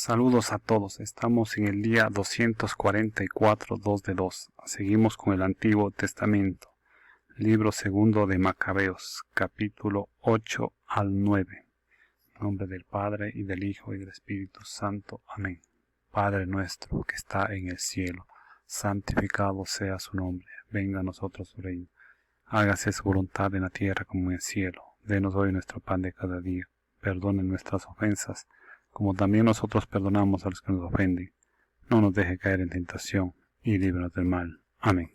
Saludos a todos, estamos en el día 244, 2 de 2. Seguimos con el Antiguo Testamento, libro segundo de Macabeos, capítulo 8 al 9. En nombre del Padre, y del Hijo, y del Espíritu Santo. Amén. Padre nuestro que está en el cielo, santificado sea su nombre, venga a nosotros su reino. Hágase su voluntad en la tierra como en el cielo. Denos hoy nuestro pan de cada día. Perdone nuestras ofensas, como también nosotros perdonamos a los que nos ofenden. No nos deje caer en tentación, y líbranos del mal. Amén.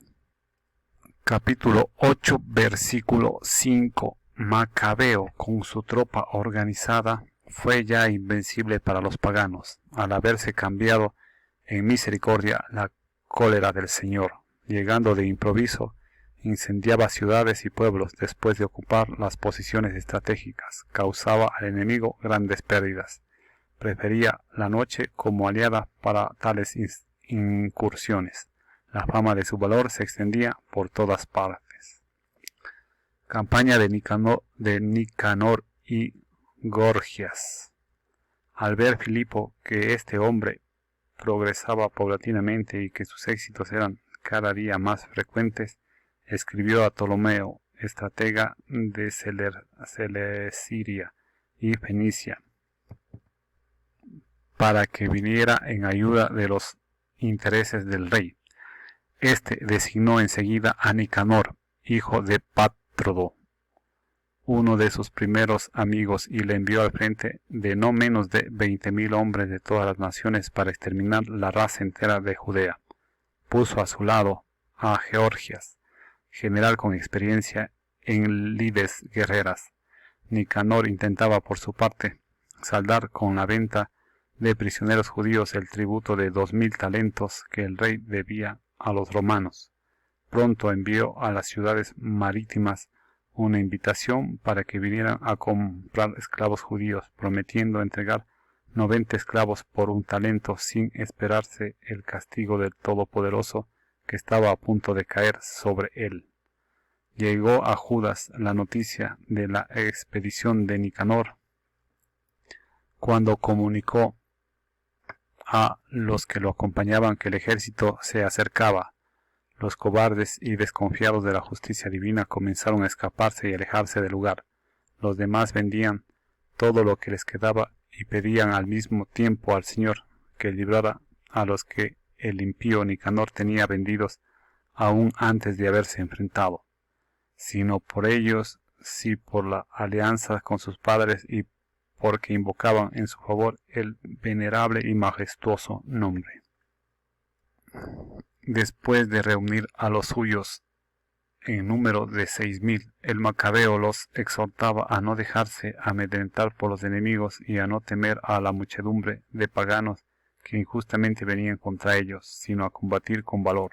Capítulo 8, versículo 5. Macabeo, con su tropa organizada, fue ya invencible para los paganos, al haberse cambiado en misericordia la cólera del Señor. Llegando de improviso, incendiaba ciudades y pueblos después de ocupar las posiciones estratégicas. Causaba al enemigo grandes pérdidas. Prefería la noche como aliada para tales incursiones. La fama de su valor se extendía por todas partes. Campaña de Nicanor y Gorgias. Al ver Filipo que este hombre progresaba paulatinamente y que sus éxitos eran cada día más frecuentes, escribió a Ptolomeo, estratega de Celesiria y Fenicia, para que viniera en ayuda de los intereses del rey. Este designó enseguida a Nicanor, hijo de Patrodo, uno de sus primeros amigos, y le envió al frente de no menos de 20,000 hombres de todas las naciones para exterminar la raza entera de Judea. Puso a su lado a Georgias, general con experiencia en lides guerreras. Nicanor intentaba por su parte saldar con la venta de prisioneros judíos el tributo de 2,000 talentos que el rey debía a los romanos. Pronto envió a las ciudades marítimas una invitación para que vinieran a comprar esclavos judíos, prometiendo entregar 90 esclavos por 1 talento, sin esperarse el castigo del Todopoderoso que estaba a punto de caer sobre él. Llegó a Judas la noticia de la expedición de Nicanor, cuando comunicó a los que lo acompañaban que el ejército se acercaba. Los cobardes y desconfiados de la justicia divina comenzaron a escaparse y alejarse del lugar. Los demás vendían todo lo que les quedaba y pedían al mismo tiempo al Señor que librara a los que el impío Nicanor tenía vendidos aún antes de haberse enfrentado, sino por ellos, sí por la alianza con sus padres y porque invocaban en su favor el venerable y majestuoso nombre. Después de reunir a los suyos en número de 6,000, el Macabeo los exhortaba a no dejarse amedrentar por los enemigos y a no temer a la muchedumbre de paganos que injustamente venían contra ellos, sino a combatir con valor,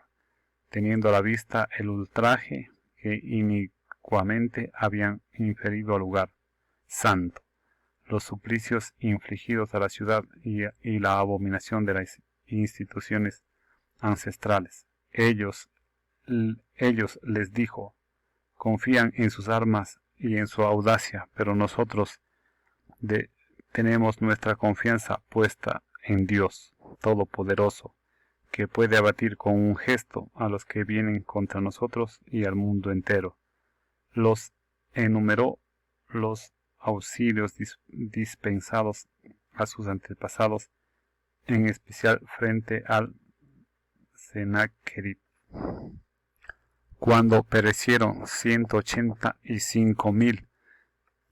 teniendo a la vista el ultraje que inicuamente habían inferido al lugar santo, los suplicios infligidos a la ciudad y la abominación de las instituciones ancestrales. Ellos les dijo, confían en sus armas y en su audacia, pero nosotros tenemos nuestra confianza puesta en Dios Todopoderoso, que puede abatir con un gesto a los que vienen contra nosotros y al mundo entero. Los enumeró los auxilios dispensados a sus antepasados, en especial frente al Sennacherib, cuando perecieron 185,000,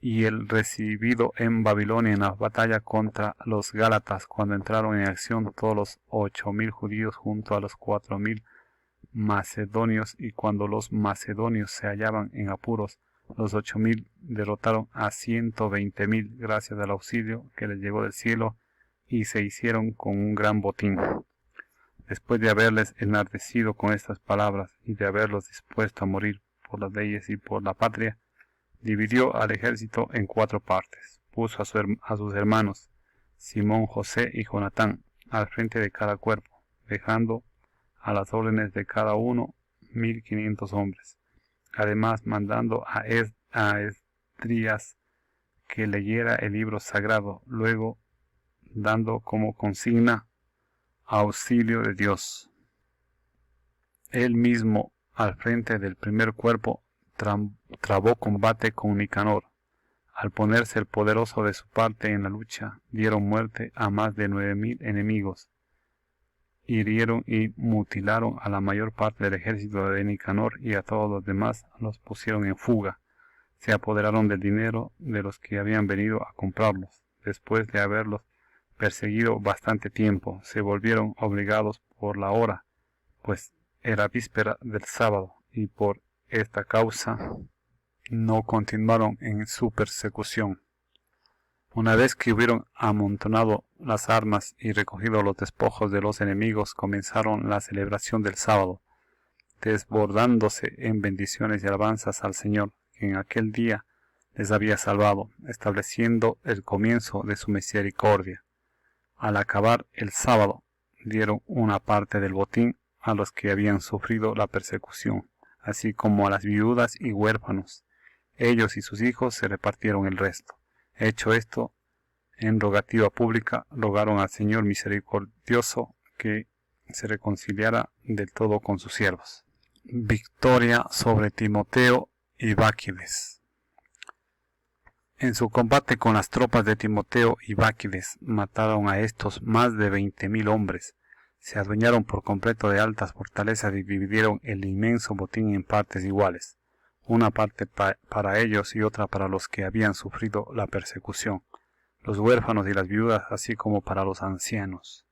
y el recibido en Babilonia en la batalla contra los Gálatas, cuando entraron en acción todos los 8,000 judíos junto a los 4,000 macedonios, y cuando los macedonios se hallaban en apuros, los 8,000 derrotaron a 120,000 gracias al auxilio que les llegó del cielo, y se hicieron con un gran botín. Después de haberles enardecido con estas palabras y de haberlos dispuesto a morir por las leyes y por la patria, dividió al ejército en 4 partes. Puso a sus hermanos, Simón, José y Jonatán, al frente de cada cuerpo, dejando a las órdenes de cada uno 1,500 hombres. Además, mandando a Esdrías que leyera el libro sagrado. Luego dando como consigna auxilio de Dios. Él mismo, al frente del primer cuerpo, trabó combate con Nicanor. Al ponerse el poderoso de su parte en la lucha, dieron muerte a más de 9,000 enemigos. Hirieron y mutilaron a la mayor parte del ejército de Nicanor y a todos los demás los pusieron en fuga. Se apoderaron del dinero de los que habían venido a comprarlos. Después de haberlos perseguido bastante tiempo, se volvieron obligados por la hora, pues era víspera del sábado, y por esta causa no continuaron en su persecución. Una vez que hubieron amontonado las armas y recogido los despojos de los enemigos, comenzaron la celebración del sábado, desbordándose en bendiciones y alabanzas al Señor, que en aquel día les había salvado, estableciendo el comienzo de su misericordia. Al acabar el sábado, dieron una parte del botín a los que habían sufrido la persecución, así como a las viudas y huérfanos. Ellos y sus hijos se repartieron el resto. Hecho esto, en rogativa pública, rogaron al Señor misericordioso que se reconciliara del todo con sus siervos. Victoria sobre Timoteo y Báquides. En su combate con las tropas de Timoteo y Báquides, mataron a estos más de 20,000 hombres. Se adueñaron por completo de altas fortalezas y dividieron el inmenso botín en partes iguales, una parte para ellos y otra para los que habían sufrido la persecución, los huérfanos y las viudas, así como para los ancianos.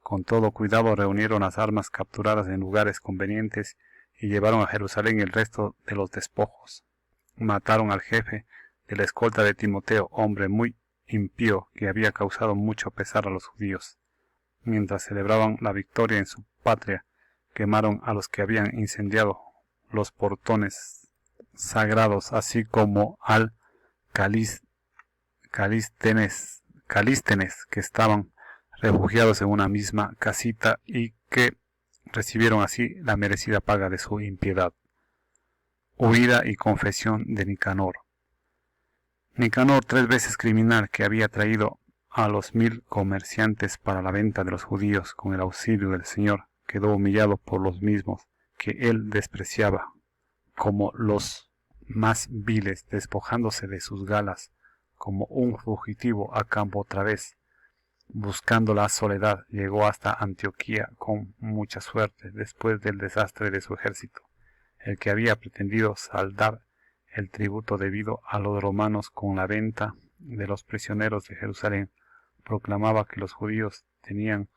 Con todo cuidado reunieron las armas capturadas en lugares convenientes y llevaron a Jerusalén el resto de los despojos. Mataron al jefe de la escolta de Timoteo, hombre muy impío que había causado mucho pesar a los judíos. Mientras celebraban la victoria en su patria, quemaron a los que habían incendiado los portones sagrados, así como al Calístenes, que estaban refugiados en una misma casita y que recibieron así la merecida paga de su impiedad. Huida y confesión de Nicanor. Nicanor, 3 veces criminal, que había traído a los 1,000 comerciantes para la venta de los judíos con el auxilio del Señor, quedó humillado por los mismos que él despreciaba como los más viles, despojándose de sus galas como un fugitivo a campo otra vez. Buscando la soledad, llegó hasta Antioquía con mucha suerte después del desastre de su ejército, el que había pretendido saldar el tributo debido a los romanos con la venta de los prisioneros de Jerusalén. Proclamaba que los judíos tenían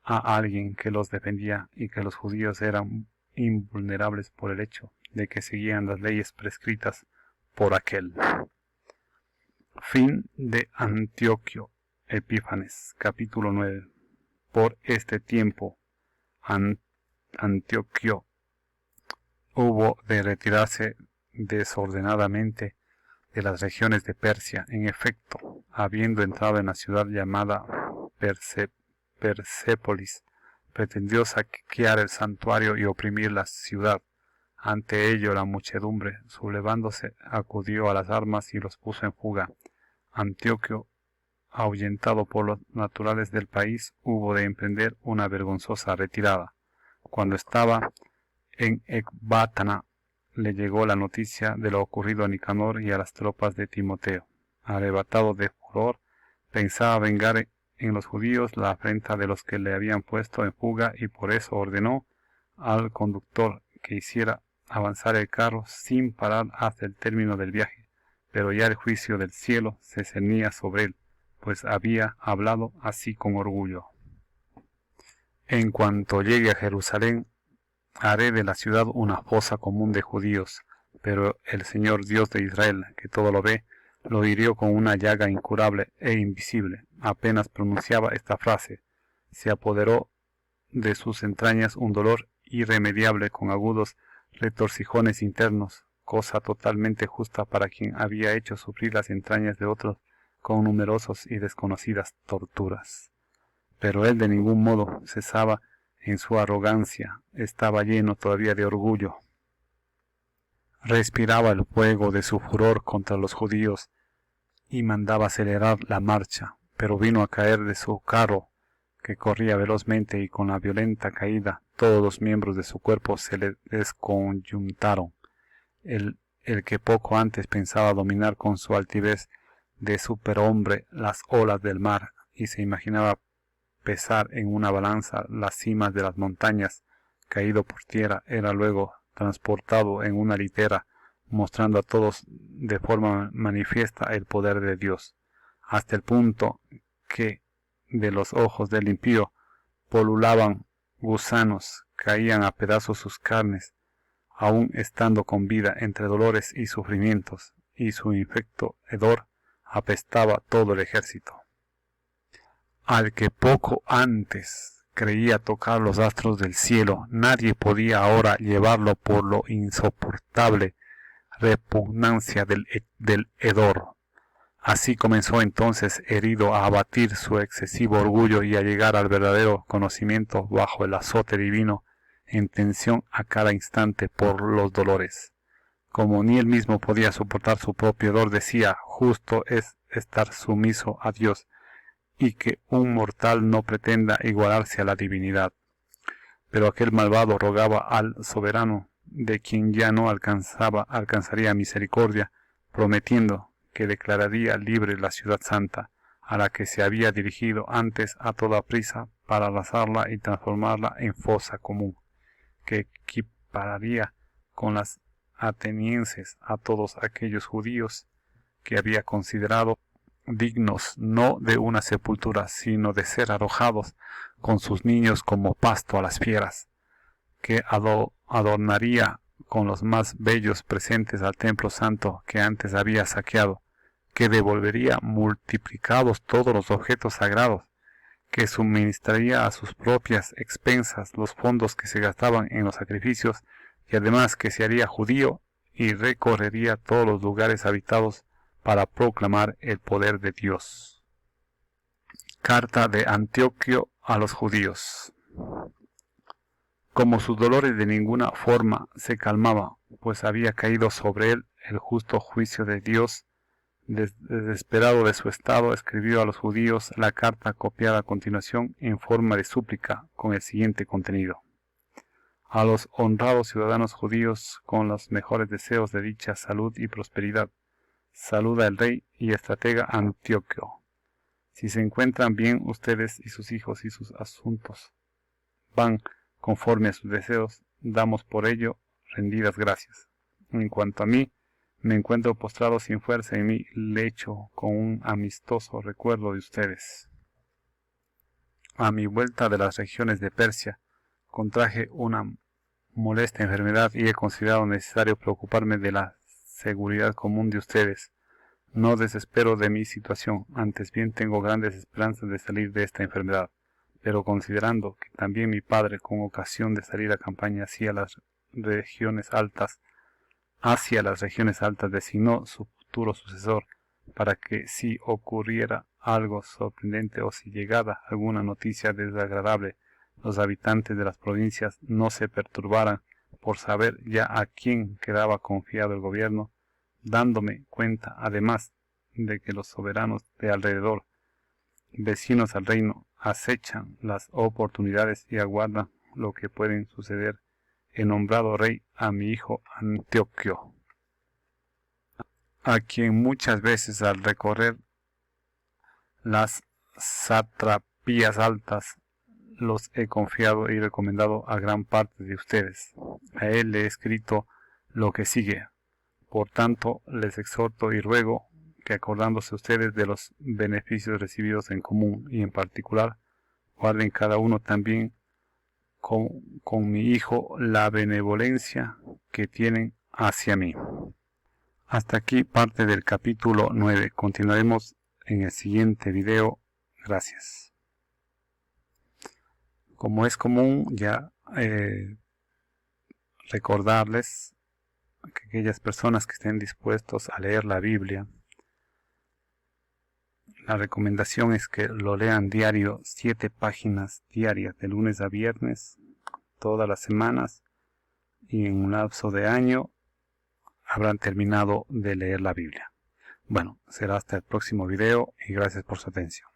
a alguien que los defendía y que los judíos eran invulnerables por el hecho de que seguían las leyes prescritas por aquel. Fin de Antioquio Epífanes, capítulo 9. Por este tiempo, Antioquio hubo de retirarse desordenadamente de las regiones de Persia. En efecto, habiendo entrado en la ciudad llamada Persépolis, pretendió saquear el santuario y oprimir la ciudad. Ante ello la muchedumbre, sublevándose, acudió a las armas y los puso en fuga. Antioquio, ahuyentado por los naturales del país, hubo de emprender una vergonzosa retirada. Cuando estaba en Ecbátana, le llegó la noticia de lo ocurrido a Nicanor y a las tropas de Timoteo. Arrebatado de furor, pensaba vengar en los judíos la afrenta de los que le habían puesto en fuga, y por eso ordenó al conductor que hiciera avanzar el carro sin parar hasta el término del viaje, pero ya el juicio del cielo se cernía sobre él, pues había hablado así con orgullo. En cuanto llegue a Jerusalén, haré de la ciudad una fosa común de judíos, pero el Señor Dios de Israel, que todo lo ve, lo hirió con una llaga incurable e invisible. Apenas pronunciaba esta frase, se apoderó de sus entrañas un dolor irremediable con agudos retorcijones internos, cosa totalmente justa para quien había hecho sufrir las entrañas de otros con numerosas y desconocidas torturas. Pero él de ningún modo cesaba en su arrogancia, estaba lleno todavía de orgullo. Respiraba el fuego de su furor contra los judíos y mandaba acelerar la marcha, pero vino a caer de su carro, que corría velozmente, y con la violenta caída todos los miembros de su cuerpo se le desconyuntaron. El que poco antes pensaba dominar con su altivez de superhombre las olas del mar, y se imaginaba pesar en una balanza las cimas de las montañas, caído por tierra, era luego transportado en una litera, mostrando a todos de forma manifiesta el poder de Dios, hasta el punto que de los ojos del impío polulaban gusanos, caían a pedazos sus carnes, aun estando con vida entre dolores y sufrimientos, y su infecto hedor apestaba todo el ejército. Al que poco antes creía tocar los astros del cielo, nadie podía ahora llevarlo por lo insoportable repugnancia del hedor. Así comenzó entonces, herido, a abatir su excesivo orgullo y a llegar al verdadero conocimiento bajo el azote divino, en tensión a cada instante por los dolores. Como ni él mismo podía soportar su propio hedor, decía: justo es estar sumiso a Dios, y que un mortal no pretenda igualarse a la divinidad. Pero aquel malvado rogaba al soberano, de quien ya no alcanzaría misericordia, prometiendo que declararía libre la ciudad santa, a la que se había dirigido antes a toda prisa para arrasarla y transformarla en fosa común, que equipararía con las atenienses a todos aquellos judíos que había considerado dignos no de una sepultura, sino de ser arrojados con sus niños como pasto a las fieras, que adornaría con los más bellos presentes al templo santo que antes había saqueado, que devolvería multiplicados todos los objetos sagrados, que suministraría a sus propias expensas los fondos que se gastaban en los sacrificios, y además que se haría judío y recorrería todos los lugares habitados para proclamar el poder de Dios. Carta de Antioquio a los judíos. Como sus dolores de ninguna forma se calmaba, pues había caído sobre él el justo juicio de Dios, desesperado de su estado, escribió a los judíos la carta copiada a continuación en forma de súplica con el siguiente contenido: a los honrados ciudadanos judíos, con los mejores deseos de dicha salud y prosperidad, saluda el rey y estratega Antioquio. Si se encuentran bien ustedes y sus hijos y sus asuntos van conforme a sus deseos, damos por ello rendidas gracias. En cuanto a mí, me encuentro postrado sin fuerza en mi lecho con un amistoso recuerdo de ustedes. A mi vuelta de las regiones de Persia, contraje una molesta enfermedad y he considerado necesario preocuparme de la seguridad común de ustedes. No desespero de mi situación, antes bien tengo grandes esperanzas de salir de esta enfermedad, pero considerando que también mi padre, con ocasión de salir a campaña hacia las regiones altas, designó su futuro sucesor, para que si ocurriera algo sorprendente o si llegara alguna noticia desagradable, los habitantes de las provincias no se perturbaran por saber ya a quién quedaba confiado el gobierno, dándome cuenta además de que los soberanos de alrededor, vecinos al reino, acechan las oportunidades y aguardan lo que puede suceder. He nombrado rey a mi hijo Antioquio, a quien muchas veces al recorrer las satrapías altas los he confiado y recomendado a gran parte de ustedes. A él le he escrito lo que sigue. Por tanto, les exhorto y ruego que, acordándose ustedes de los beneficios recibidos en común y en particular, guarden cada uno también con mi hijo la benevolencia que tienen hacia mí. Hasta aquí parte del capítulo 9. Continuaremos en el siguiente video. Gracias. Como es común ya recordarles que aquellas personas que estén dispuestos a leer la Biblia, la recomendación es que lo lean diario, 7 páginas diarias, de lunes a viernes, todas las semanas, y en un lapso de año habrán terminado de leer la Biblia. Bueno, será hasta el próximo video y gracias por su atención.